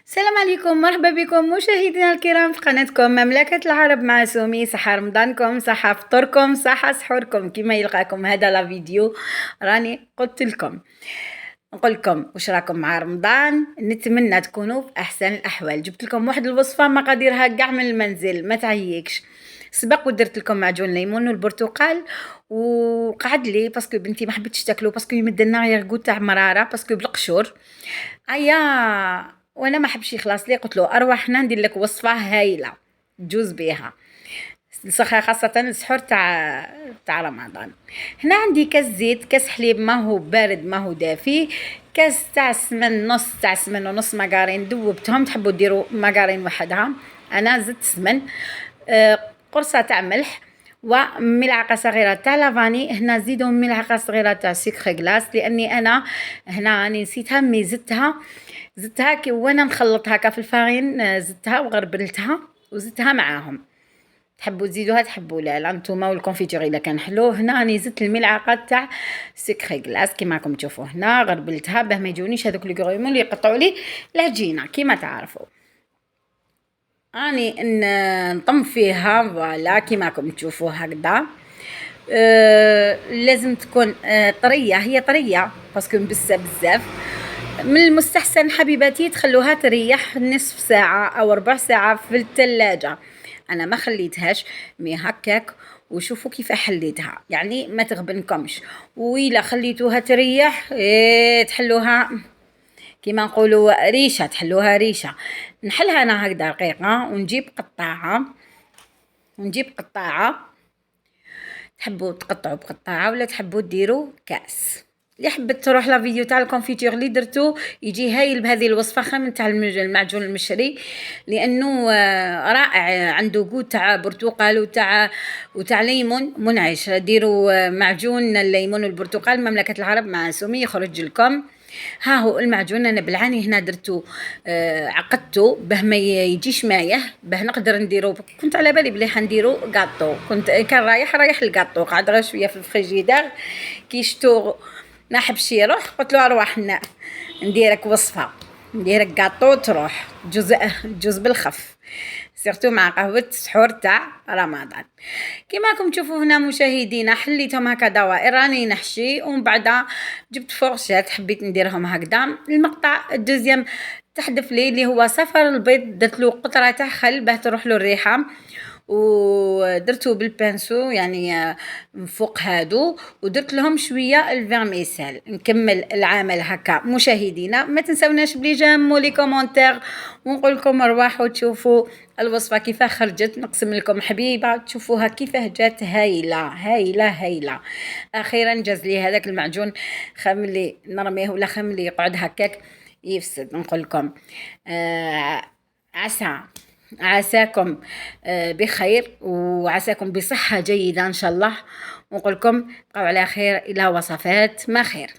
السلام عليكم، مرحبا بكم مشاهدينا الكرام في قناتكم مملكة العرب مع سومي. صحة رمضانكم، صحة فطوركم، صحة سحوركم كما يلقاكم. هذا لا فيديو راني قلت لكم نقول لكم واش راكم مع رمضان، نتمنى تكونوا في احسن الاحوال. جبت لكم واحد الوصفه مقاديرها كاع من المنزل، ما تعييكش. سبق ودرت لكم معجون الليمون والبرتقال، وقعد لي باسكو بنتي ما حبتش تاكلو باسكو يمد لنا غير غو تاع مراره باسكو بالقشور. ايا وانا ما حبش يخلص لي، قلت له اروح هنا ندير لك وصفه هايله تجوز بيها، خاصة السحور تاع رمضان. هنا عندي كاس زيت، كاس حليب ما هو بارد ما هو دافي، كاس تاع سمن، نص تاع سمن ونص مقارين ذوبتهم. تحبوا ديروا مقارين وحدها، انا زدت سمن. قرصة تاع ملح وملعقة صغيرة تاع لافاني. هنا زيدوا ملعقة صغيرة تاع سكر غلاس، لاني انا هنا راني نسيتها مي زدتها كي وانا نخلطها هكا في الفارين، زدتها وغربلتها وزدتها معاهم. تحبوا تزيدوها تحبوا لا نتوما والكونفيتور الا كان حلو. هنا راني زدت الملعقه تاع سكر غلاس كيما راكم تشوفوا. هنا غربلتها باه ما يجونيش هذوك لي غرومون اللي يقطعوا لي العجينه كيما تعرفوا. راني نطم فيها فوالا كيما راكم تشوفوا هكذا. لازم تكون طريه، هي طريه باسكو مبسه بزاف. من المستحسن حبيباتي تخلوها تريح نصف ساعه او ربع ساعه في الثلاجه. انا ما خليتهاش مي هكاك، وشوفوا كيف حليتها، يعني ما تغبنكمش. وإلا خليتوها تريح تحلوها كيما نقولوا ريشه، تحلوها ريشه. نحلها انا هكذا رقيقه ونجيب قطاعه. تحبوا تقطعوا بقطاعه ولا تحبوا ديروا كاس. اللي حبت تروح لا فيديو تاع الكونفيتور اللي درتو يجي هايل بهذه الوصفه، خير من تاع المعجون المشري، لانه رائع، عنده جو تاع برتقال وتاع ليمون منعش. ديروا معجون الليمون والبرتقال مملكه العرب مع سومي يخرج لكم. ها هو المعجون انا بالعاني هنا درتو، عقدته باه ما يجيش مايه، باه نقدر نديرو. كنت على بالي بلي حنديرو غاطو، كان رايح الغاطو، قعد غير شويه في الفريجيدار كي شتو ما حبش يروح. قلت له اروح نديرك وصفه، نديرك غاطو تروح جزء بالخف، سيرتو مع قهوه السحور تاع رمضان. كما راكم تشوفوا هنا مشاهدينا حليتهم هكا دوائر، راني نحشي ومن بعد جبت فرشات حبيت نديرهم هكذا. المقطع الدوزيام تحدث لي اللي هو صفر البيض، درت له قطره تاع خل باه تروح له الريحه، ودرتو بالبانسو يعني من فوق هادو، ودرت لهم شويه الفيرميسال. نكمل العمل هكا مشاهدينا. ما تنسوناش بلي جيم ولي كومونتير، ونقول لكم ارواحوا تشوفوا الوصفه كيف خرجت. نقسم لكم حبيبه تشوفوها كيف جات هايله هايله هايله. اخيرا جاز لي هذاك المعجون، خملي نرميه ولا خملي يقعد هكاك يفسد. نقول لكم عساكم بخير، وعساكم بصحة جيدة إن شاء الله. ونقول لكم بقوا على خير إلى وصفات ما خير.